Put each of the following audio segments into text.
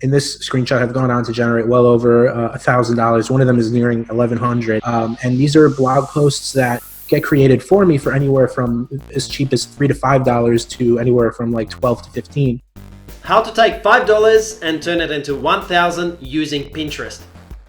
in this screenshot have gone on to generate well over $1,000. One of them is nearing 1,100. And these are blog posts that get created for me for anywhere from as cheap as $3 to $5 to anywhere from like 12 to 15. How to take $5 and turn it into 1,000 using Pinterest.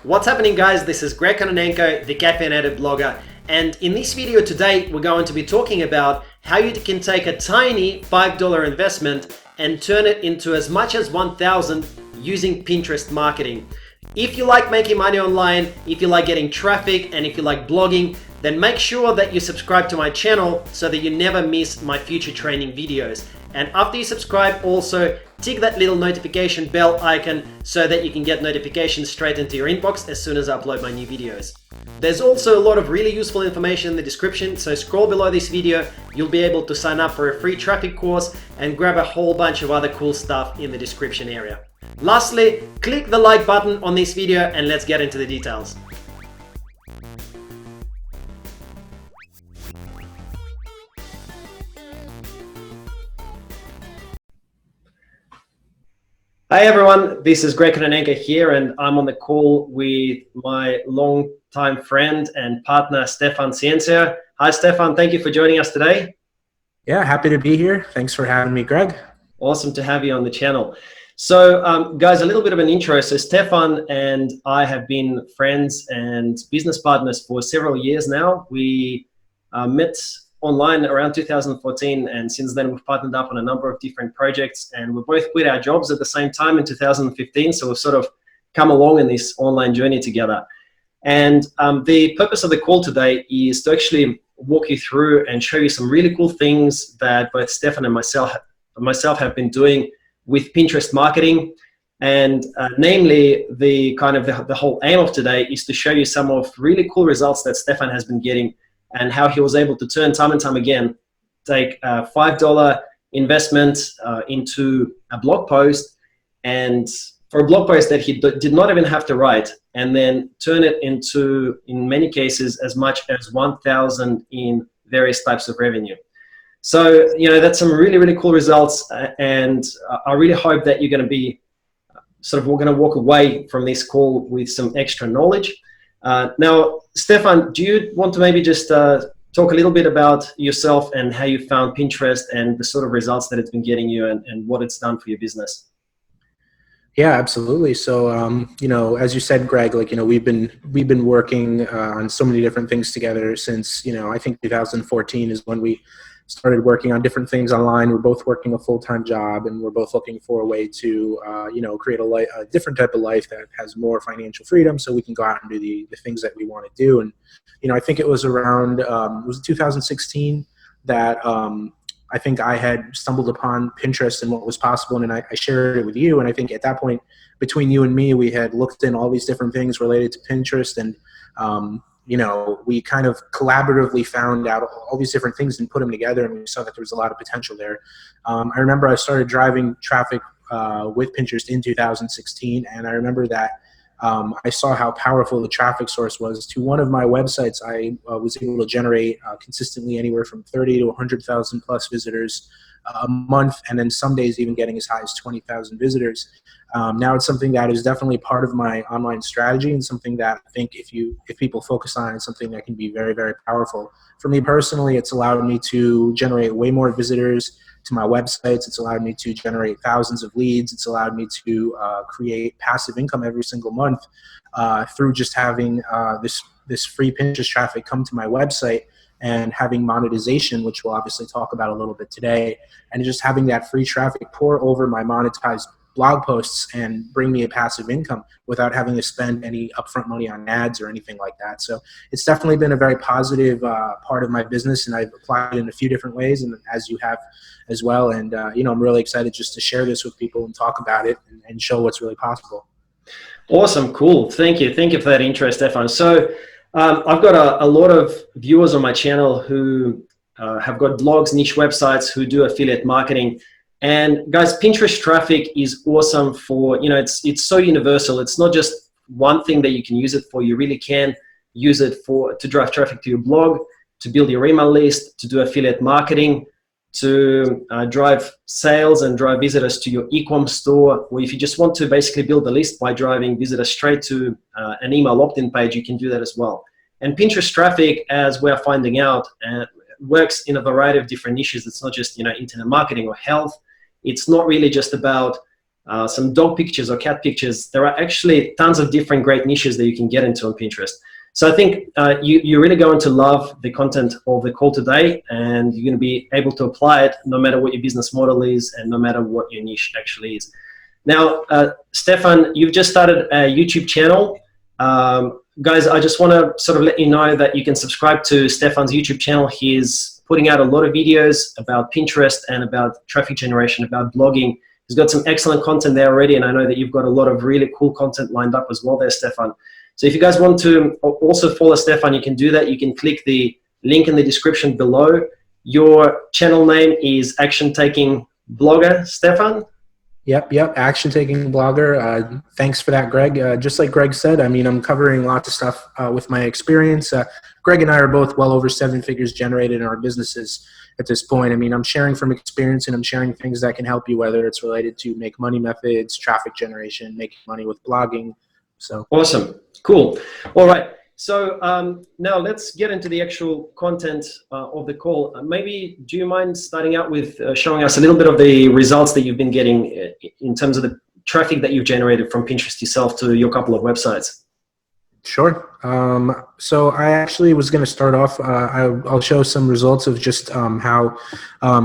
What's happening, guys? This is Greg Kononenko, the Caffeinated blogger. And in this video today, we're going to be talking about how you can take a tiny $5 investment and turn it into as much as 1,000 using Pinterest marketing. If you like making money online, if you like getting traffic, and if you like blogging, then make sure that you subscribe to my channel so that you never miss my future training videos. And after you subscribe, also tick that little notification bell icon so that you can get notifications straight into your inbox as soon as I upload my new videos. There's also a lot of really useful information in the description, so scroll below this video, you'll be able to sign up for a free traffic course and grab a whole bunch of other cool stuff in the description area. Lastly, click the like button on this video and let's get into the details. Hi everyone, this is Greg Kononenko here, and I'm on the call with my long-time friend and partner, Stefan Ciencio. Hi Stefan, thank you for joining us today. Yeah, happy to be here. Thanks for having me, Greg. Awesome to have you on the channel. So guys, a little bit of an intro. So Stefan and I have been friends and business partners for several years now. We met online around 2014, and since then we've partnered up on a number of different projects, and we both quit our jobs at the same time in 2015, so we've sort of come along in this online journey together. And the purpose of the call today is to actually walk you through and show you some really cool things that both Stefan and myself have been doing with Pinterest marketing. And namely, the whole aim of today is to show you some of really cool results that Stefan has been getting, and how he was able to turn time and time again, take a $5 investment into a blog post, and for a blog post that he did not even have to write, and then turn it into, in many cases, as much as 1,000 in various types of revenue. So, that's some really, really cool results, and I really hope that you're going to be we're going to walk away from this call with some extra knowledge. Now, Stefan, do you want to maybe just talk a little bit about yourself and how you found Pinterest and the sort of results that it's been getting you, and what it's done for your business? Yeah, absolutely. So, as you said, Greg, we've been working on so many different things together since, I think 2014 is when we started working on different things online. We're both working a full-time job, and we're both looking for a way to, create a different type of life that has more financial freedom, so we can go out and do the things that we want to do. And, I think it was around, it was 2016 that I think I had stumbled upon Pinterest and what was possible, and I shared it with you. And I think at that point, between you and me, we had looked in all these different things related to Pinterest, and we kind of collaboratively found out all these different things and put them together, and we saw that there was a lot of potential there. I remember I started driving traffic with Pinterest in 2016, and I remember that I saw how powerful the traffic source was. To one of my websites, I was able to generate consistently anywhere from 30 to 100,000 plus visitors a month, and then some days even getting as high as 20,000 visitors. Now it's something that is definitely part of my online strategy, and something that I think if people focus on, it's something that can be very, very powerful. For me personally, it's allowed me to generate way more visitors to my websites. It's allowed me to generate thousands of leads. It's allowed me to create passive income every single month through just having this free Pinterest traffic come to my website, and having monetization, which we'll obviously talk about a little bit today, and just having that free traffic pour over my monetized blog posts and bring me a passive income without having to spend any upfront money on ads or anything like that. So it's definitely been a very positive part of my business, and I've applied it in a few different ways, and as you have as well. And I'm really excited just to share this with people and talk about it and show what's really possible. Awesome, cool. Thank you for that intro, Stefan. So I've got a lot of viewers on my channel who have got blogs, niche websites, who do affiliate marketing. And guys, Pinterest traffic is awesome for, it's so universal. It's not just one thing that you can use it for. You really can use it to drive traffic to your blog, to build your email list, to do affiliate marketing. to drive sales and drive visitors to your e-com store, or if you just want to basically build a list by driving visitors straight to an email opt-in page, you can do that as well. And Pinterest traffic, as we're finding out, works in a variety of different niches. It's not just, you know, internet marketing or health. It's not really just about some dog pictures or cat pictures. There are actually tons of different great niches that you can get into on Pinterest. So I think you're really going to love the content of the call today, and you're going to be able to apply it no matter what your business model is and no matter what your niche actually is. Now, Stefan, you've just started a YouTube channel. Guys, I just want to sort of let you know that you can subscribe to Stefan's YouTube channel. He's putting out a lot of videos about Pinterest and about traffic generation, about blogging. He's got some excellent content there already, and I know that you've got a lot of really cool content lined up as well there, Stefan. So if you guys want to also follow Stefan, you can do that. You can click the link in the description below. Your channel name is Action Taking Blogger, Stefan? Yep, Action Taking Blogger. Thanks for that, Greg. Just like Greg said, I mean, I'm covering lots of stuff with my experience. Greg and I are both well over 7 figures generated in our businesses at this point. I mean, I'm sharing from experience, and I'm sharing things that can help you, whether it's related to make money methods, traffic generation, making money with blogging. So awesome. Cool. All right. So now let's get into the actual content of the call. Maybe do you mind starting out with showing us a little bit of the results that you've been getting in terms of the traffic that you've generated from Pinterest yourself to your couple of websites? Sure. So I actually was going to start off, I'll show some results of just how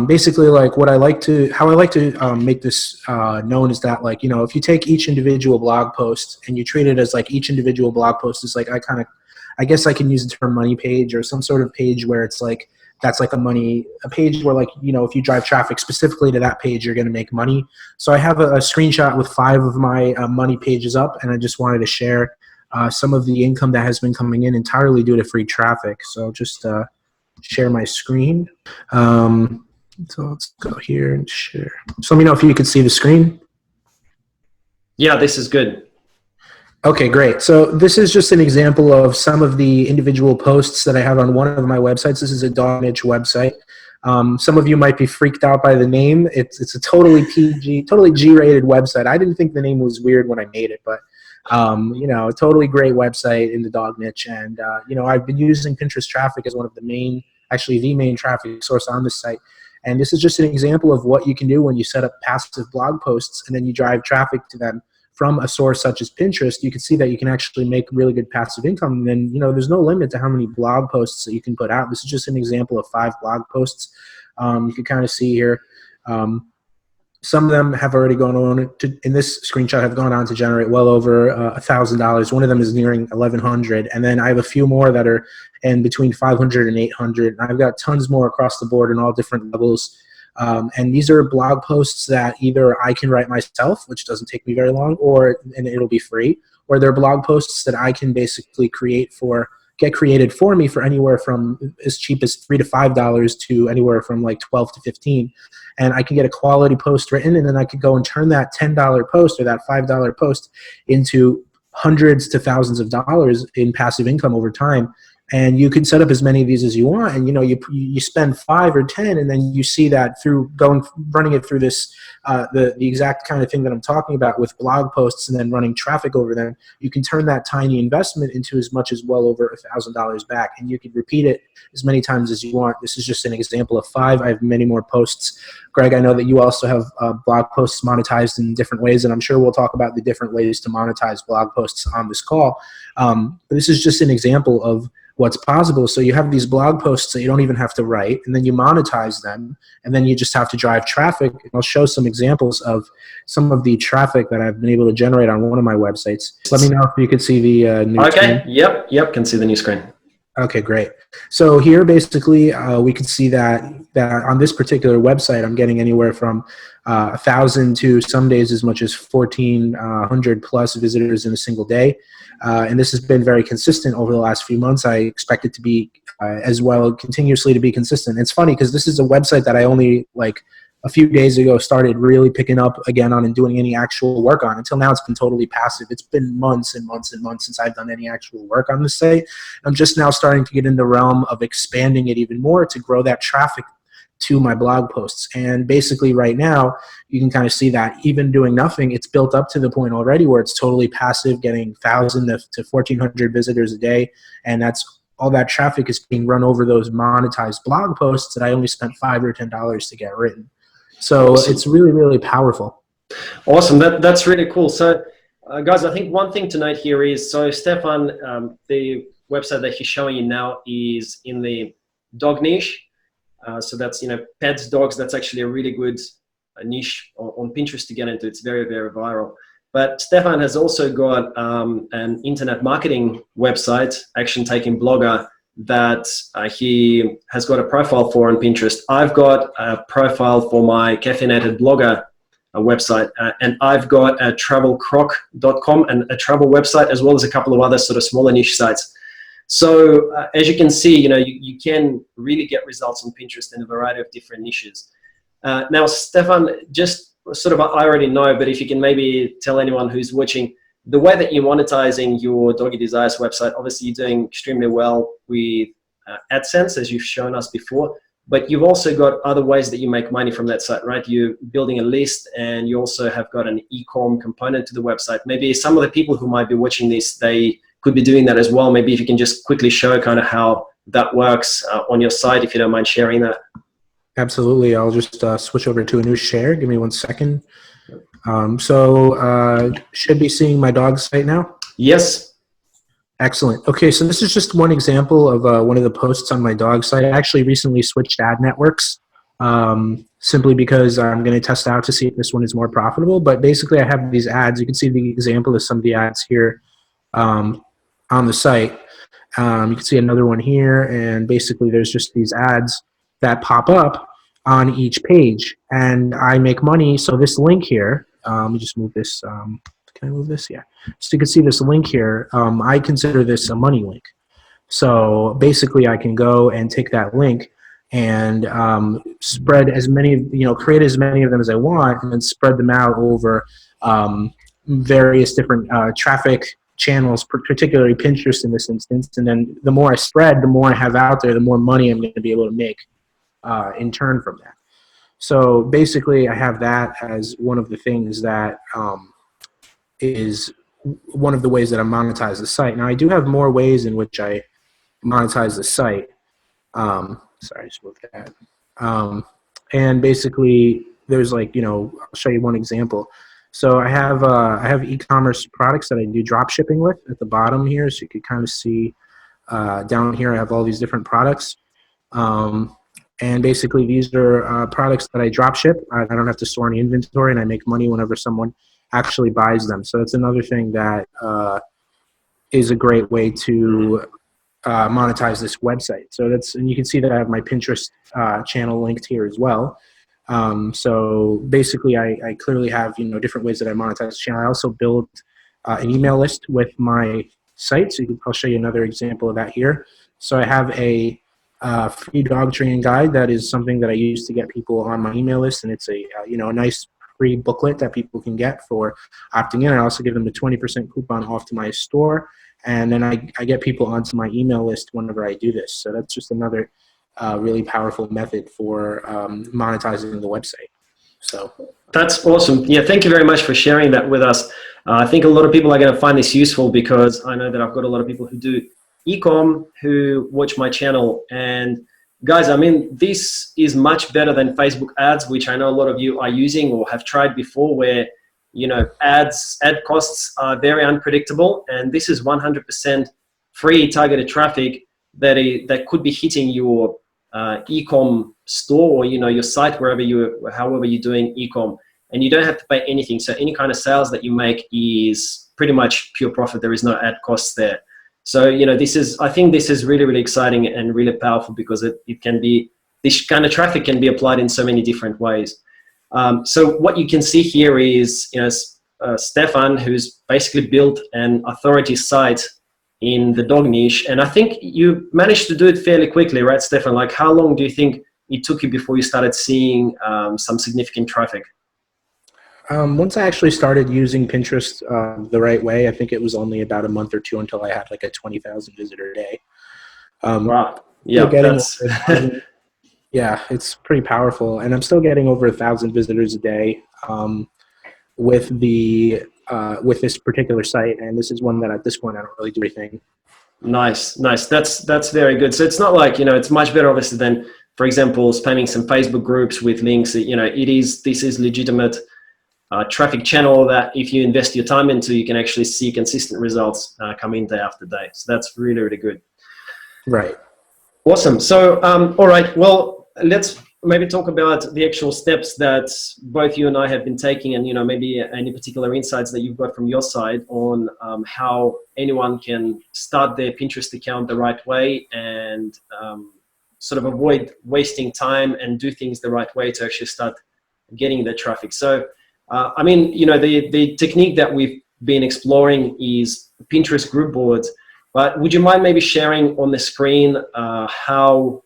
basically like how I like to make this known is that, like, you know, if you take each individual blog post and you treat it as like each individual blog post is like, I guess I can use the term money page or some sort of page where it's like, that's like a page where, like, you know, if you drive traffic specifically to that page, you're going to make money. So I have a screenshot with 5 of my money pages up, and I just wanted to share some of the income that has been coming in entirely due to free traffic. So I'll just share my screen. So let's go here and share. So let me know if you could see the screen. Yeah, this is good. Okay, great. So this is just an example of some of the individual posts that I have on one of my websites. This is a dog niche website. Some of you might be freaked out by the name. It's a totally PG, totally G-rated website. I didn't think the name was weird when I made it, but you know, a totally great website in the dog niche. And, you know, I've been using Pinterest traffic as one of the main, actually the main traffic source on this site. And this is just an example of what you can do when you set up passive blog posts and then you drive traffic to them from a source such as Pinterest. You can see that you can actually make really good passive income. And then, you know, there's no limit to how many blog posts that you can put out. This is just an example of 5 blog posts. You can kind of see here. Some of them have already gone on to, in this screenshot, have gone on to generate well over $1,000. One of them is nearing 1,100, and then I have a few more that are in between 500 and 800. And I've got tons more across the board in all different levels. And these are blog posts that either I can write myself, which doesn't take me very long, and it'll be free, or they're blog posts that I can basically get created for me for anywhere from as cheap as $3 to $5 to anywhere from like 12 to 15. And I can get a quality post written, and then I could go and turn that $10 post or that $5 post into hundreds to thousands of dollars in passive income over time. And you can set up as many of these as you want, and, you know, you spend 5 or 10, and then you see that through running it through this the exact kind of thing that I'm talking about with blog posts, and then running traffic over them. You can turn that tiny investment into as much as well over $1,000 back, and you can repeat it as many times as you want. This is just an example of 5. I have many more posts. Greg, I know that you also have blog posts monetized in different ways, and I'm sure we'll talk about the different ways to monetize blog posts on this call. But this is just an example of what's possible. So you have these blog posts that you don't even have to write, and then you monetize them, and then you just have to drive traffic. I'll show some examples of some of the traffic that I've been able to generate on one of my websites. Let me know if you could see the new screen. Yep, can see the new screen. Okay, great. So here, basically, we can see that on this particular website, I'm getting anywhere from 1,000 to some days as much as 1,400 plus visitors in a single day. And this has been very consistent over the last few months. I expect it to be as well, continuously to be consistent. It's funny because this is a website that I only, like, a few days ago started really picking up again on and doing any actual work on. Until now, it's been totally passive. It's been months and months and months since I've done any actual work on this site. I'm just now starting to get in the realm of expanding it even more to grow that traffic to my blog posts. And basically right now, you can kind of see that even doing nothing, it's built up to the point already where it's totally passive, getting 1,000 to 1,400 visitors a day. And that's all that traffic is being run over those monetized blog posts that I only spent $5 or $10 to get written. So Awesome. it's really, really powerful. Awesome. That's really cool. So, guys, I think one thing to note here is, so Stefan, the website that he's showing you now is in the dog niche. So that's, pets, dogs. That's actually a really good niche on Pinterest to get into. It's very, very viral. But Stefan has also got an internet marketing website, Action Taking Blogger, that he has got a profile for on Pinterest. I've got a profile for my Caffeinated Blogger website, and I've got a travelcroc.com and a travel website, as well as a couple of other sort of smaller niche sites. So as you can see, you can really get results on Pinterest in a variety of different niches. Now, Stefan, just sort of, I already know, but if you can maybe tell anyone who's watching, the way that you're monetizing your Doggy Desires website, obviously you're doing extremely well with AdSense, as you've shown us before, but you've also got other ways that you make money from that site, right? You're building a list, and you also have got an e-com component to the website. Maybe some of the people who might be watching this, they could be doing that as well. Maybe if you can just quickly show kind of how that works on your site, if you don't mind sharing that. Absolutely. I'll just switch over to a new share. Give me 1 second. Should be seeing my dog site now? Yes. Excellent. Okay, so this is just one example of one of the posts on my dog site. I actually recently switched ad networks simply because I'm going to test out to see if this one is more profitable. But basically, I have these ads. You can see the example of some of the ads here on the site. You can see another one here, and basically there's just these ads that pop up on each page, and I make money. So this link here, let me just move this. Can I move this? Yeah. So you can see this link here. I consider this a money link. So basically, I can go and take that link and spread as many, create as many of them as I want, and then spread them out over various different traffic channels, particularly Pinterest in this instance. And then the more I spread, the more I have out there, the more money I'm going to be able to make in turn from that. So basically, I have that as one of the things that is one of the ways that I monetize the site. Now, I do have more ways in which I monetize the site. Sorry, just moved that. And basically, there's I'll show you one example. So I have e-commerce products that I do drop shipping with at the bottom here. So you can kind of see down here, I have all these different products. And basically, these are products that I drop ship. I don't have to store any inventory, and I make money whenever someone actually buys them. So that's another thing that is a great way to monetize this website. So and you can see that I have my Pinterest channel linked here as well. So basically, I clearly have different ways that I monetize the channel. I also build an email list with my site. So I'll show you another example of that here. So I have a free dog training guide that is something that I use to get people on my email list, and it's a a nice free booklet that people can get for opting in. I also give them a 20% coupon off to my store, and then I get people onto my email list whenever I do this. So that's just another really powerful method for monetizing the website. So that's awesome. Yeah, thank you very much for sharing that with us. I think a lot of people are going to find this useful, because I know that I've got a lot of people who do e-com who watch my channel. And guys, I mean, this is much better than Facebook ads, which I know a lot of you are using or have tried before, where ad costs are very unpredictable, and this is 100% free targeted traffic that could be hitting your e-com store, or your site, however you're doing e-com, and you don't have to pay anything. So any kind of sales that you make is pretty much pure profit. There is no ad costs there. So I think this is really, really exciting and really powerful, because this kind of traffic can be applied in so many different ways. So what you can see here is Stefan, who's basically built an authority site in the dog niche, and I think you managed to do it fairly quickly, right, Stefan? Like, how long do you think it took you before you started seeing some significant traffic? Once I actually started using Pinterest the right way, I think it was only about a month or two until I had like a 20,000 visitor day. Wow. Yeah, Yeah, it's pretty powerful, and I'm still getting over 1,000 visitors a day with the with this particular site, and this is one that at this point I don't really do anything. Nice, nice. That's very good. So it's not like, it's much better obviously than, for example, spamming some Facebook groups with links. This is legitimate traffic channel that if you invest your time into, you can actually see consistent results come in day after day. So that's really, really good. Right. Awesome. So, all right. Well, let's maybe talk about the actual steps that both you and I have been taking, and maybe any particular insights that you've got from your side on how anyone can start their Pinterest account the right way and sort of avoid wasting time and do things the right way to actually start getting the traffic. So, the technique that we've been exploring is Pinterest group boards. But would you mind maybe sharing on the screen how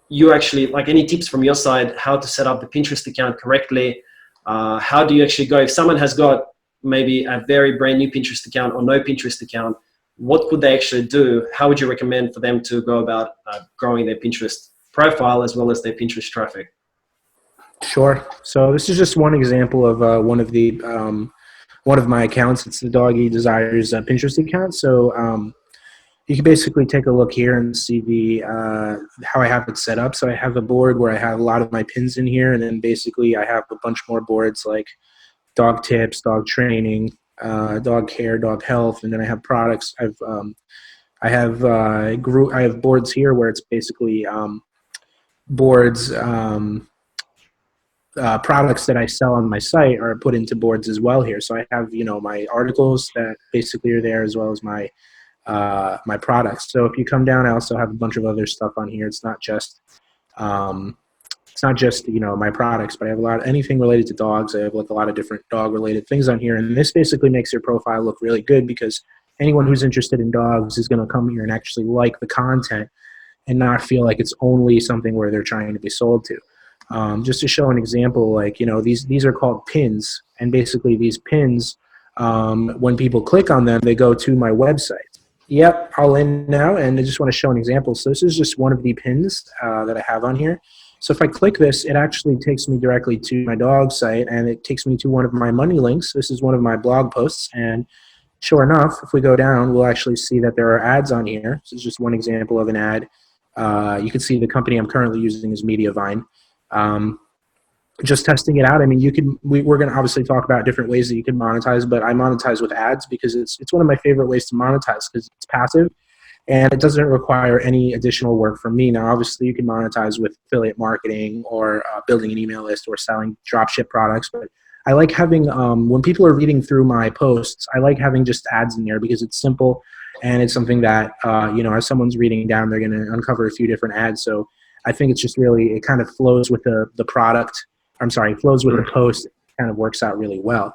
you actually, like, any tips from your side, how to set up the Pinterest account correctly? How do you actually go, if someone has got maybe a very brand new Pinterest account or no Pinterest account, what could they actually do? How would you recommend for them to go about growing their Pinterest profile as well as their Pinterest traffic? Sure. So this is just one example of one of my accounts. It's the Doggy Desires Pinterest account. So you can basically take a look here and see the how I have it set up. So I have a board where I have a lot of my pins in here, and then basically I have a bunch more boards like dog tips, dog training, dog care, dog health, and then I have products. I have boards here where it's basically boards. Products that I sell on my site are put into boards as well here. So I have, my articles that basically are there, as well as my products. So if you come down, I also have a bunch of other stuff on here. Um, it's not just my products, but I have anything related to dogs. I have like a lot of different dog related things on here, and this basically makes your profile look really good because anyone who's interested in dogs is going to come here and actually like the content and not feel like it's only something where they're trying to be sold to. Just to show an example, like, these are called pins, and basically these pins, when people click on them, they go to my website. Yep, all in now, and I just want to show an example. So this is just one of the pins that I have on here. So if I click this, it actually takes me directly to my dog site, and it takes me to one of my money links. This is one of my blog posts, and sure enough, if we go down, we'll actually see that there are ads on here. This is just one example of an ad. You can see the company I'm currently using is Mediavine. Just testing it out. I mean, we're going to obviously talk about different ways that you can monetize, but I monetize with ads because it's one of my favorite ways to monetize because it's passive and it doesn't require any additional work from me. Now, obviously, you can monetize with affiliate marketing or building an email list or selling dropship products, but I like having, when people are reading through my posts, I like having just ads in there because it's simple and it's something that, as someone's reading down, they're going to uncover a few different ads. So I think it's just really, it kind of flows with the product. Flows with the post. It kind of works out really well.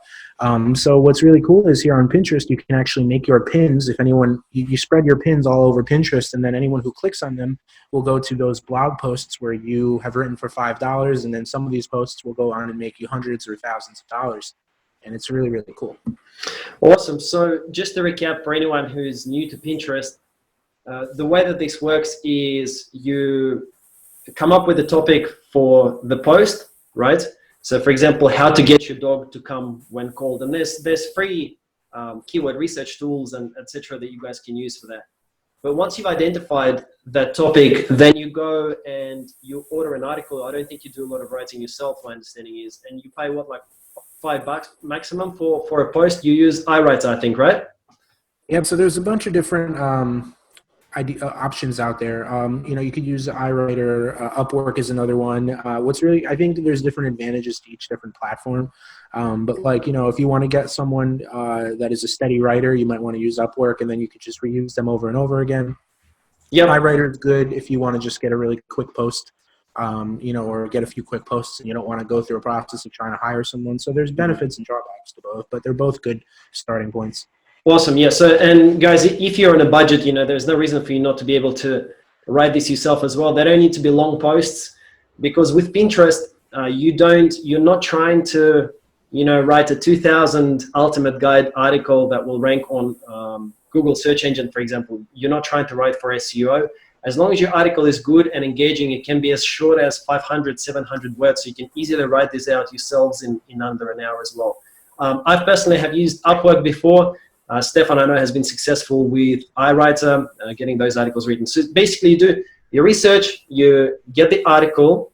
So what's really cool is here on Pinterest, you can actually make your pins. If anyone, you spread your pins all over Pinterest, and then anyone who clicks on them will go to those blog posts where you have written for $5, and then some of these posts will go on and make you hundreds or thousands of dollars. And it's really, really cool. Awesome. So just to recap for anyone who's new to Pinterest, the way that this works is you come up with a topic for the post, right? So for example, how to get your dog to come when called. And there's free keyword research tools and etc. that you guys can use for that. But once you've identified that topic, then you go and you order an article. I don't think you do a lot of writing yourself, my understanding is, and you pay what, like $5 maximum for a post. You use iWriter, I think, right? Yeah, so there's a bunch of different options out there. You could use iWriter. Upwork is another one. I think there's different advantages to each different platform. But if you want to get someone that is a steady writer, you might want to use Upwork, and then you could just reuse them over and over again. Yep. iWriter is good if you want to just get a really quick post, or get a few quick posts, and you don't want to go through a process of trying to hire someone. So there's benefits and drawbacks to both, but they're both good starting points. Awesome. Yeah. So, and guys, if you're on a budget, there's no reason for you not to be able to write this yourself as well. They don't need to be long posts, because with Pinterest, you're not trying to, write a 2000 ultimate guide article that will rank on Google search engine, for example. You're not trying to write for SEO. As long as your article is good and engaging, it can be as short as 500, 700 words. So you can easily write this out yourselves in under an hour as well. I personally have used Upwork before. Stefan, I know, has been successful with iWriter, getting those articles written. So basically you do your research, you get the article,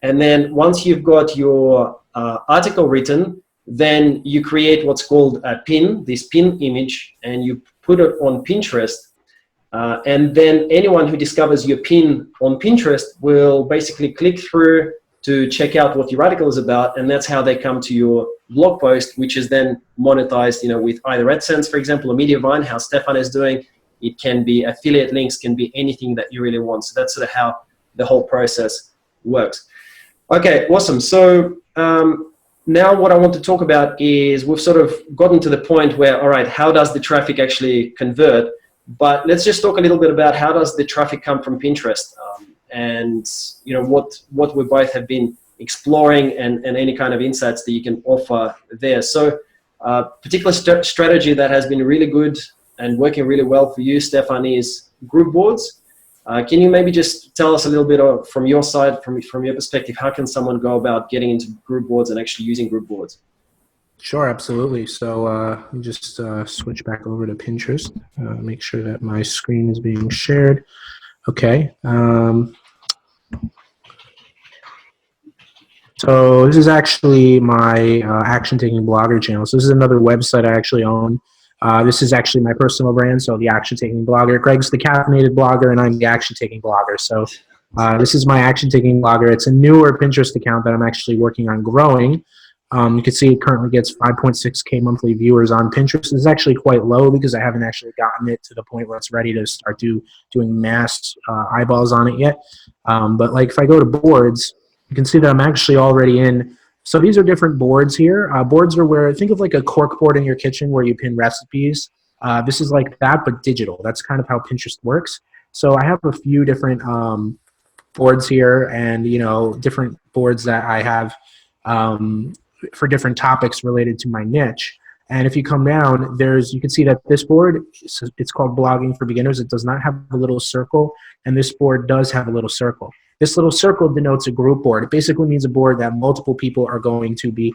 and then once you've got your article written, then you create what's called a pin, this pin image, and you put it on Pinterest. And then anyone who discovers your pin on Pinterest will basically click through to check out what your article is about, and that's how they come to your blog post, which is then monetized, with either AdSense, for example, or Mediavine, how Stefan is doing. It can be affiliate links, can be anything that you really want. So that's sort of how the whole process works. Okay, awesome. So now what I want to talk about is we've sort of gotten to the point where, all right, how does the traffic actually convert? But let's just talk a little bit about how does the traffic come from Pinterest, and what we both have been exploring, and any kind of insights that you can offer there. So particular strategy that has been really good and working really well for you, Stefan, is group boards. Can you maybe just tell us a little bit from your side, from your perspective, how can someone go about getting into group boards and actually using group boards? Sure, absolutely. So let me just switch back over to Pinterest, make sure that my screen is being shared. Okay. So this is actually my Action Taking Blogger channel. So this is another website I actually own. This is actually my personal brand, so the Action Taking Blogger. Greg's the Caffeinated Blogger, and I'm the Action Taking Blogger. So this is my Action Taking Blogger. It's a newer Pinterest account that I'm actually working on growing. You can see it currently gets 5.6K monthly viewers on Pinterest. This is actually quite low because I haven't actually gotten it to the point where it's ready to start doing mass eyeballs on it yet. But like if I go to boards, you can see that I'm actually already in. So these are different boards here. Boards are where, think of like a cork board in your kitchen where you pin recipes. This is like that, but digital. That's kind of how Pinterest works. So I have a few different boards here, and different boards that I have for different topics related to my niche. And if you come down, you can see that this board, it's called Blogging for Beginners. It does not have a little circle, and this board does have a little circle. This little circle denotes a group board. It basically means a board that multiple people are going to be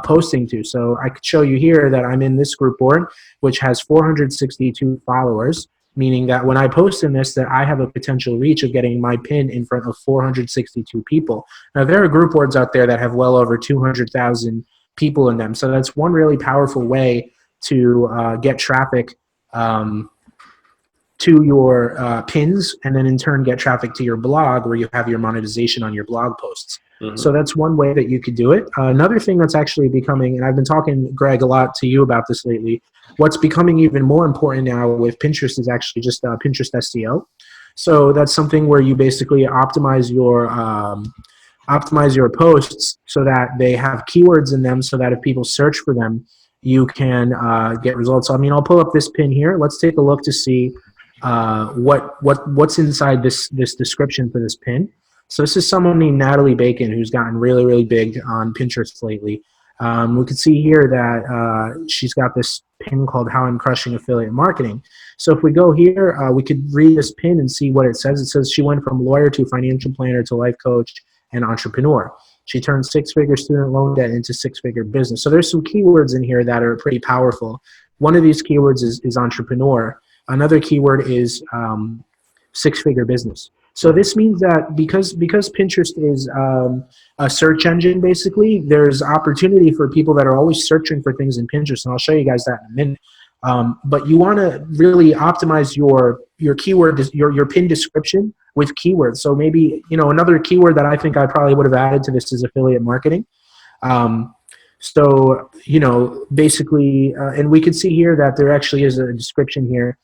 posting to. So I could show you here that I'm in this group board, which has 462 followers, meaning that when I post in this, that I have a potential reach of getting my pin in front of 462 people. Now, there are group boards out there that have well over 200,000 people in them. So that's one really powerful way to get traffic to your pins, and then in turn get traffic to your blog where you have your monetization on your blog posts. Mm-hmm. So that's one way that you could do it. Another thing that's actually becoming, and I've been talking, Greg, a lot to you about this lately, what's becoming even more important now with Pinterest is actually just Pinterest SEO. So that's something where you basically optimize your posts so that they have keywords in them, so that if people search for them, you can get results. I mean, I'll pull up this pin here. Let's take a look to see what's inside this description for this pin. So this is someone named Natalie Bacon who's gotten really, really big on Pinterest lately. We can see here that she's got this pin called How I'm Crushing Affiliate Marketing. So if we go here, we could read this pin and see what it says. It says she went from lawyer to financial planner to life coach and entrepreneur. She turned six-figure student loan debt into six-figure business. So there's some keywords in here that are pretty powerful. One of these keywords is entrepreneur. Another keyword is six-figure business. So this means that because Pinterest is a search engine, basically, there's opportunity for people that are always searching for things in Pinterest, and I'll show you guys that in a minute. But you want to really optimize your keyword, your pin description with keywords. So maybe another keyword that I think I probably would have added to this is affiliate marketing. So basically, and we can see here that there actually is a description here.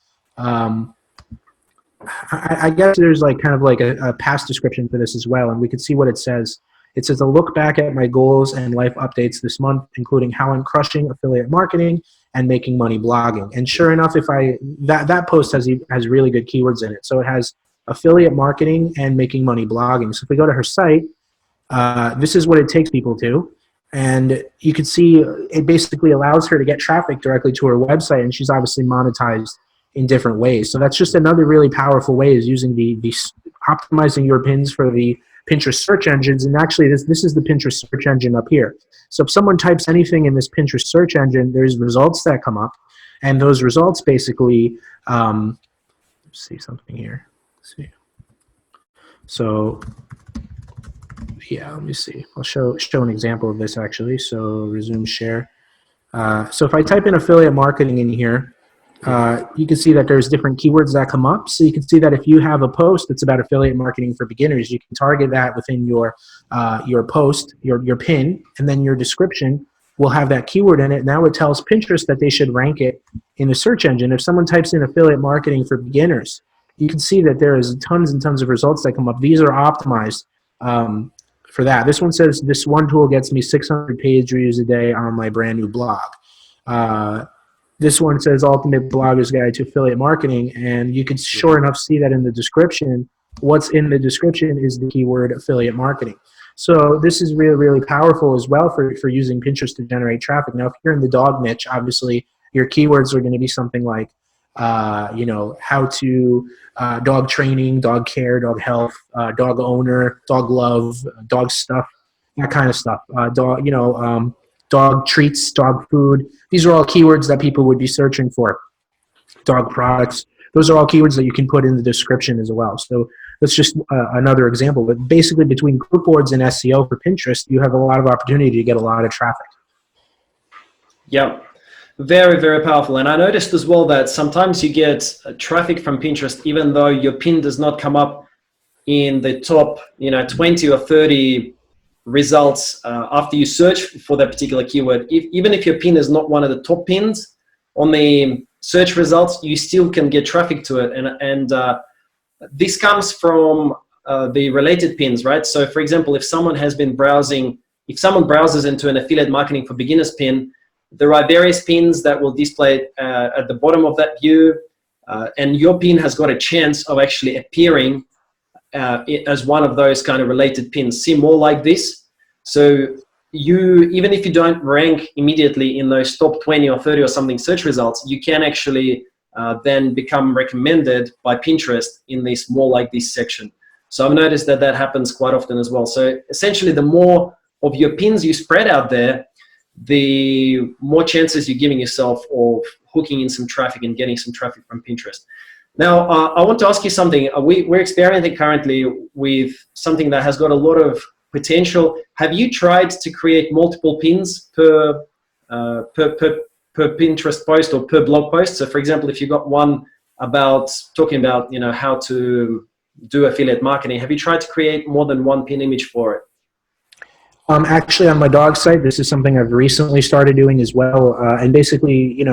I guess there's like kind of like a past description for this as well, and we can see what it says. It says, a look back at my goals and life updates this month, including how I'm crushing affiliate marketing and making money blogging. And sure enough, that post has really good keywords in it. So it has affiliate marketing and making money blogging. So if we go to her site, this is what it takes people to. And you can see it basically allows her to get traffic directly to her website, and she's obviously monetized in different ways. So that's just another really powerful way, is using the optimizing your pins for the Pinterest search engines. And actually this is the Pinterest search engine up here. So if someone types anything in this Pinterest search engine, there's results that come up, and those results basically, let's see something here. Let's see. So yeah, let me see. I'll show an example of this actually. So resume share. So if I type in affiliate marketing in here, you can see that there's different keywords that come up. So you can see that if you have a post that's about affiliate marketing for beginners, you can target that within your post, your pin, and then your description will have that keyword in it. Now it tells Pinterest that they should rank it in the search engine. If someone types in affiliate marketing for beginners, you can see that there is tons and tons of results that come up. These are optimized for that. This one says, this one tool gets me 600 page views a day on my brand new blog. This one says Ultimate Blogger's Guide to Affiliate Marketing, and you can sure enough see that in the description. What's in the description is the keyword affiliate marketing. So this is really, really powerful as well for using Pinterest to generate traffic. Now, if you're in the dog niche, obviously your keywords are going to be something like, how to dog training, dog care, dog health, dog owner, dog love, dog stuff, that kind of stuff. Dog treats, dog food. These are all keywords that people would be searching for. Dog products. Those are all keywords that you can put in the description as well. So that's just another example. But basically, between group boards and SEO for Pinterest, you have a lot of opportunity to get a lot of traffic. Yeah, very, very powerful. And I noticed as well that sometimes you get traffic from Pinterest, even though your pin does not come up in the top 20 or 30 results after you search for that particular keyword. Even if your pin is not one of the top pins on the search results, you still can get traffic to it. And this comes from the related pins, right? So for example, if someone has been browsing, if someone browses into an affiliate marketing for beginners pin, there are various pins that will display at the bottom of that view, and your pin has got a chance of actually appearing as one of those kind of related pins. See more like this. So even if you don't rank immediately in those top 20 or 30 or something search results, you can actually then become recommended by Pinterest in this more like this section. So I've noticed that happens quite often as well. So essentially, the more of your pins you spread out there, the more chances you're giving yourself of hooking in some traffic and getting some traffic from Pinterest. Now, I want to ask you something. We're experimenting currently with something that has got a lot of potential. Have you tried to create multiple pins per Pinterest post or per blog post? So, for example, if you got one talking about how to do affiliate marketing, have you tried to create more than one pin image for it? Actually, on my dog site, this is something I've recently started doing as well. And basically,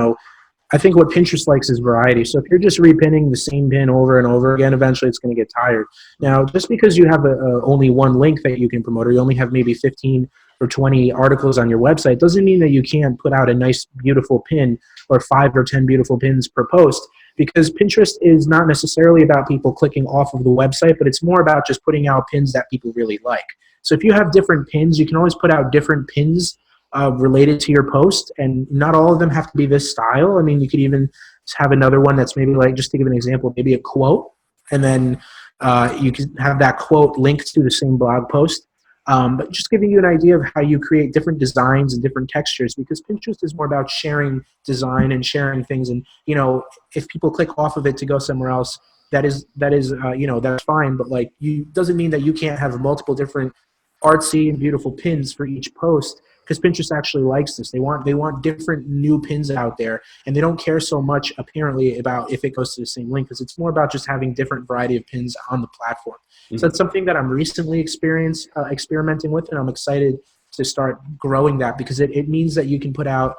I think what Pinterest likes is variety. So if you're just repinning the same pin over and over again, eventually it's going to get tired. Now, just because you have only one link that you can promote, or you only have maybe 15 or 20 articles on your website, doesn't mean that you can't put out a nice, beautiful pin or 5 or 10 beautiful pins per post, because Pinterest is not necessarily about people clicking off of the website, but it's more about just putting out pins that people really like. So if you have different pins, you can always put out different pins related to your post, and not all of them have to be this style. I mean, you could even have another one that's maybe like, just to give an example, maybe a quote, and then you can have that quote linked to the same blog post. But just giving you an idea of how you create different designs and different textures, because Pinterest is more about sharing design and sharing things. And if people click off of it to go somewhere else, that's fine. But doesn't mean that you can't have multiple different artsy and beautiful pins for each post, because Pinterest actually likes this. They want different new pins out there, and they don't care so much apparently about if it goes to the same link, because it's more about just having different variety of pins on the platform. Mm-hmm. So that's something that I'm recently experimenting with, and I'm excited to start growing that, because it means that you can put out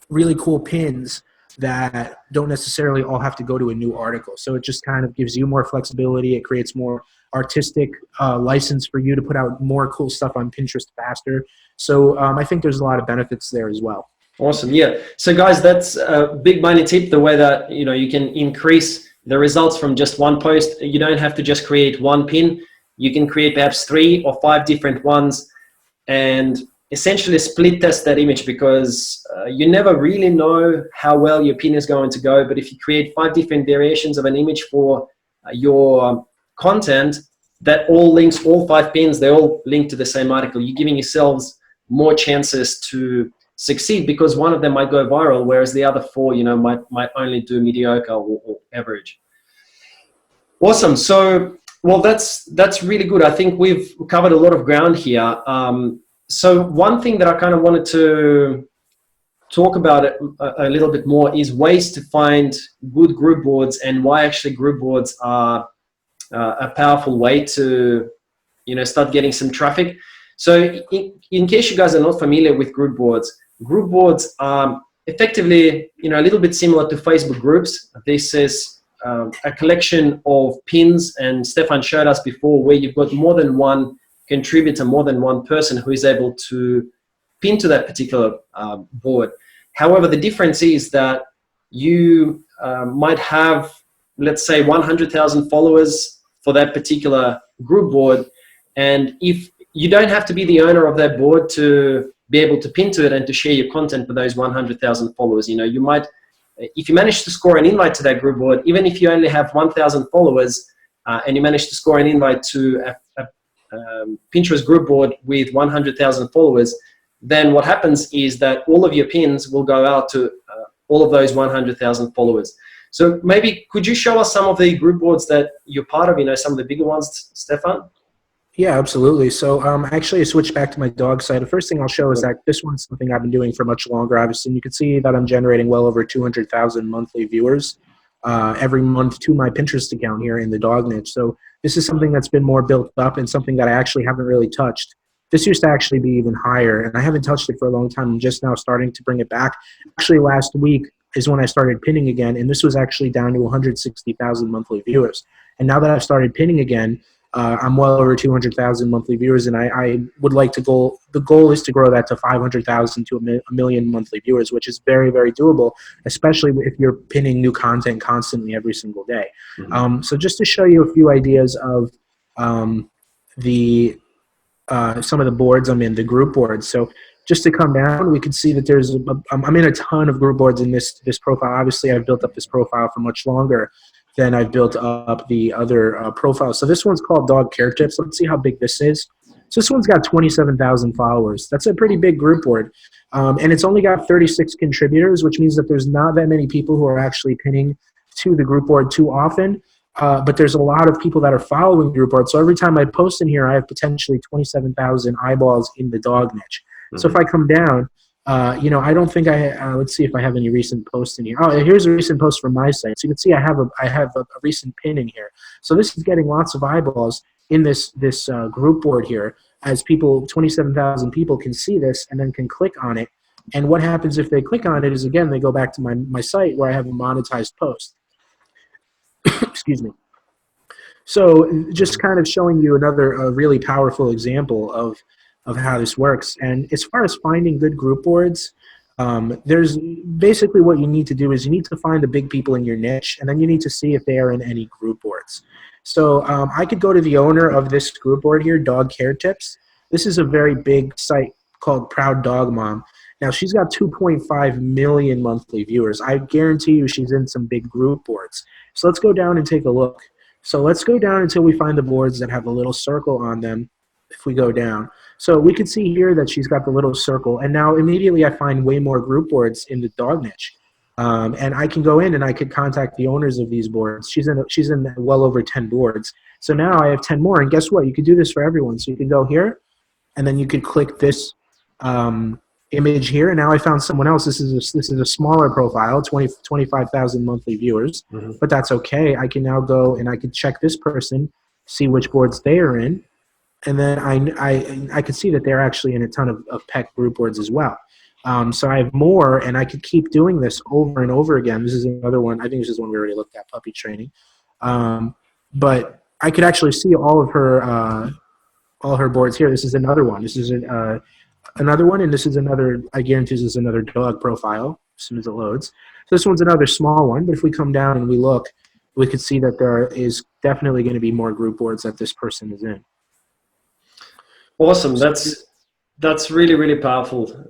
really cool pins that don't necessarily all have to go to a new article. So it just kind of gives you more flexibility. It creates more artistic license for you to put out more cool stuff on Pinterest faster. So I think there's a lot of benefits there as well. Awesome. Yeah. So guys, that's a big money tip, the way that you can increase the results from just one post. You don't have to just create one pin. You can create perhaps 3 or 5 different ones, and essentially split test that image, because you never really know how well your pin is going to go. But if you create 5 different variations of an image for your content that all links, all 5 pins, they all link to the same article, you're giving yourselves more chances to succeed, because one of them might go viral, whereas the other 4, you know, might only do mediocre or average. Awesome. So, well, that's really good. I think we've covered a lot of ground here. So one thing that I kind of wanted to talk about it a little bit more is ways to find good group boards, and why actually group boards are a powerful way to, you know, start getting some traffic. So in case you guys are not familiar with group boards are effectively, you know, a little bit similar to Facebook groups. This is a collection of pins, and Stefan showed us before, where you've got more than one contributor, more than one person who is able to pin to that particular board. However, the difference is that you might have, let's say, 100,000 followers for that particular group board, and if you don't have to be the owner of that board to be able to pin to it and to share your content with those 100,000 followers. You know, you might, if you manage to score an invite to that group board, even if you only have 1,000 followers, and you manage to score an invite to a Pinterest group board with 100,000 followers, then what happens is that all of your pins will go out to all of those 100,000 followers. So maybe could you show us some of the group boards that you're part of, you know, some of the bigger ones, Stefan? Yeah, absolutely. So actually, I switched back to my dog site. The first thing I'll show is that this one's something I've been doing for much longer, obviously. And you can see that I'm generating well over 200,000 monthly viewers every month to my Pinterest account here in the dog niche. So this is something that's been more built up, and something that I actually haven't really touched. This used to actually be even higher, and I haven't touched it for a long time. I'm just now starting to bring it back. Actually, last week is when I started pinning again, and this was actually down to 160,000 monthly viewers. And now that I've started pinning again, I'm well over 200,000 monthly viewers, and I would like to go. The goal is to grow that to 500,000 to a million monthly viewers, which is very, very doable, especially if you're pinning new content constantly every single day. Mm-hmm. So just to show you a few ideas of the some of the boards I'm in, the group boards. So just to come down, we can see that there's I'm in a ton of group boards in this profile. Obviously, I've built up this profile for much longer than I've built up the other profiles. So this one's called Dog Care Tips. Let's see how big this is. So this one's got 27,000 followers. That's a pretty big group board. And it's only got 36 contributors, which means that there's not that many people who are actually pinning to the group board too often. But there's a lot of people that are following the group board. So every time I post in here, I have potentially 27,000 eyeballs in the dog niche. Mm-hmm. So if I come down, you know, I don't think let's see if I have any recent posts in here. Oh, here's a recent post from my site. So you can see I have a recent pin in here. So this is getting lots of eyeballs in this group board here, as 27,000 people can see this and then can click on it. And what happens if they click on it is, again, they go back to my site where I have a monetized post. Excuse me. So just kind of showing you another really powerful example of how this works. And as far as finding good group boards, there's basically what you need to do is you need to find the big people in your niche, and then you need to see if they are in any group boards. So I could go to the owner of this group board here, Dog Care Tips. This is a very big site called Proud Dog Mom. Now, she's got 2.5 million monthly viewers. I guarantee you she's in some big group boards. So let's go down and take a look. So let's go down until we find the boards that have a little circle on them. If we go down, so we can see here that she's got the little circle, and now immediately I find way more group boards in the dog niche, and I can go in and I could contact the owners of these boards. She's in well over 10 boards. So now I have 10 more, and guess what? You could do this for everyone. So you can go here, and then you could click this image here, and now I found someone else. This is a smaller profile, 25,000 monthly viewers, mm-hmm. But that's okay. I can now go and I can check this person, see which boards they are in. And then I could see that they're actually in a ton of pet group boards as well. So I have more, and I could keep doing this over and over again. This is another one. I think this is one we already looked at, puppy training. But I could actually see all of her boards here. This is another one. This is another one, and this is another. I guarantee this is another dog profile as soon as it loads. So this one's another small one. But if we come down and we look, we could see that there is definitely going to be more group boards that this person is in. Awesome. That's That's really, really powerful.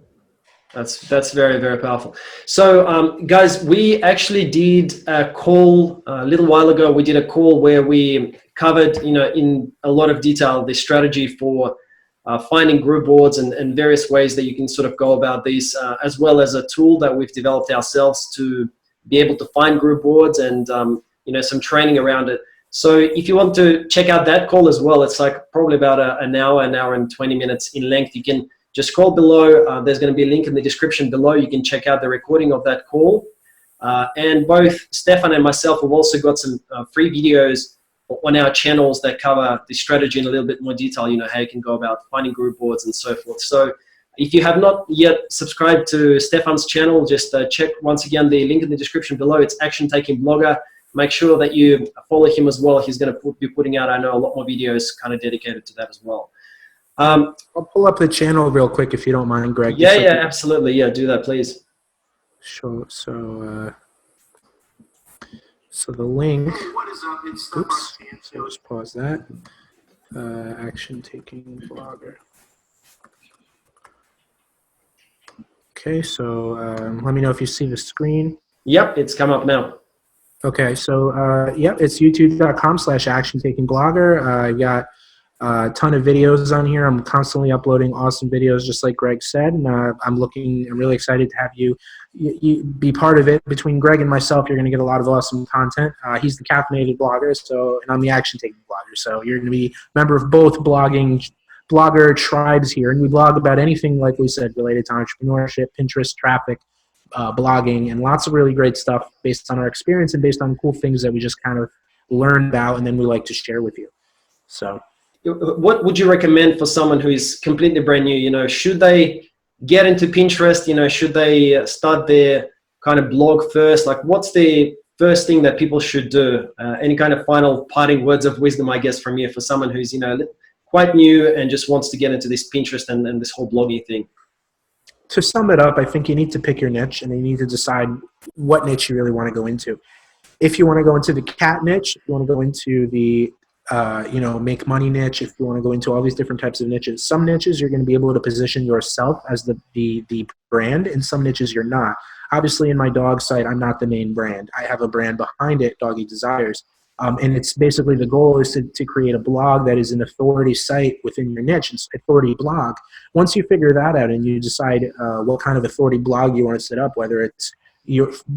That's very, very powerful. So guys, we actually did a call a little while ago. We did a call where we covered, in a lot of detail, the strategy for finding group boards and various ways that you can sort of go about these, as well as a tool that we've developed ourselves to be able to find group boards and some training around it. So if you want to check out that call as well, it's like probably about an hour and 20 minutes in length. You can just scroll below. There's going to be a link in the description below. You can check out the recording of that call. And both Stefan and myself have also got some free videos on our channels that cover the strategy in a little bit more detail, how you can go about finding group boards and so forth. So if you have not yet subscribed to Stefan's channel, just check once again the link in the description below. It's Action Taking Blogger. Make sure that you follow him as well. He's going to be putting out, I know, a lot more videos kind of dedicated to that as well. I'll pull up the channel real quick if you don't mind, Greg. Yeah, absolutely. Yeah, do that, please. Sure. So the link. What is up? It's oops. So just pause that. Action Taking Blogger. Okay, so let me know if you see the screen. Yep, it's come up now. Okay, so it's youtube.com/actiontakingblogger. I got a ton of videos on here. I'm constantly uploading awesome videos, just like Greg said, and I'm really excited to have you be part of it. Between Greg and myself, you're going to get a lot of awesome content. He's the Caffeinated blogger, and I'm the Action Taking blogger. So you're going to be a member of both blogger tribes here, and we blog about anything, like we said, related to entrepreneurship, Pinterest, traffic, blogging, and lots of really great stuff based on our experience and based on cool things that we just kind of learn about and then we like to share with you. So what would you recommend for someone who is completely brand new? Should they get into Pinterest? Should they start their kind of blog first? Like, what's the first thing that people should do? Any kind of final parting words of wisdom, I guess, from you for someone who's, quite new and just wants to get into this Pinterest and this whole blogging thing? To sum it up, I think you need to pick your niche and you need to decide what niche you really want to go into. If you want to go into the cat niche, if you want to go into the make money niche, if you want to go into all these different types of niches. Some niches you're going to be able to position yourself as the brand, and some niches you're not. Obviously, in my dog site, I'm not the main brand. I have a brand behind it, Doggy Desires. And it's basically the goal is to create a blog that is an authority site within your niche, it's authority blog. Once you figure that out and you decide what kind of authority blog you want to set up, whether it's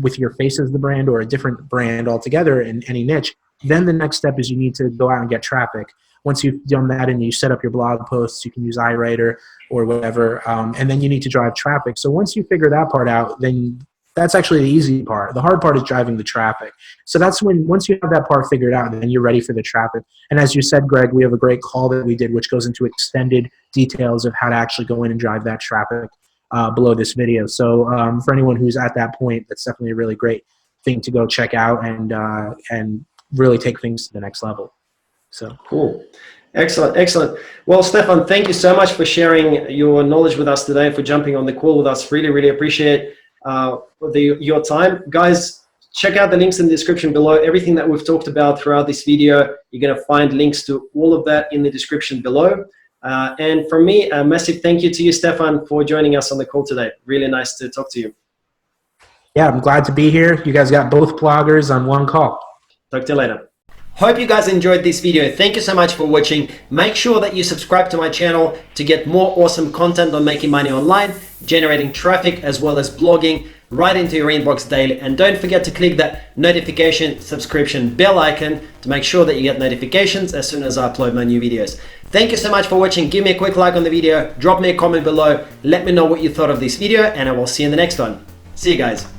with your face as the brand or a different brand altogether in any niche, then the next step is you need to go out and get traffic. Once you've done that and you set up your blog posts, you can use iWriter or whatever, and then you need to drive traffic. So once you figure that part out, then that's actually the easy part. The hard part is driving the traffic. So that's once you have that part figured out, then you're ready for the traffic. And as you said, Greg, we have a great call that we did, which goes into extended details of how to actually go in and drive that traffic below this video. So for anyone who's at that point, that's definitely a really great thing to go check out and really take things to the next level. So cool. Excellent. Well, Stefan, thank you so much for sharing your knowledge with us today, for jumping on the call with us. Really appreciate your time. Guys, check out the links in the description below. Everything that we've talked about throughout this video, you're going to find links to all of that in the description below. And from me, a massive thank you to you, Stefan, for joining us on the call today. Really nice to talk to you. Yeah, I'm glad to be here. You guys got both bloggers on one call. Talk to you later. Hope you guys enjoyed this video. Thank you so much for watching. Make sure that you subscribe to my channel to get more awesome content on making money online, generating traffic, as well as blogging right into your inbox daily. And don't forget to click that notification subscription bell icon to make sure that you get notifications as soon as I upload my new videos. Thank you so much for watching. Give me a quick like on the video, drop me a comment below, let me know what you thought of this video, and I will see you in the next one. See you guys.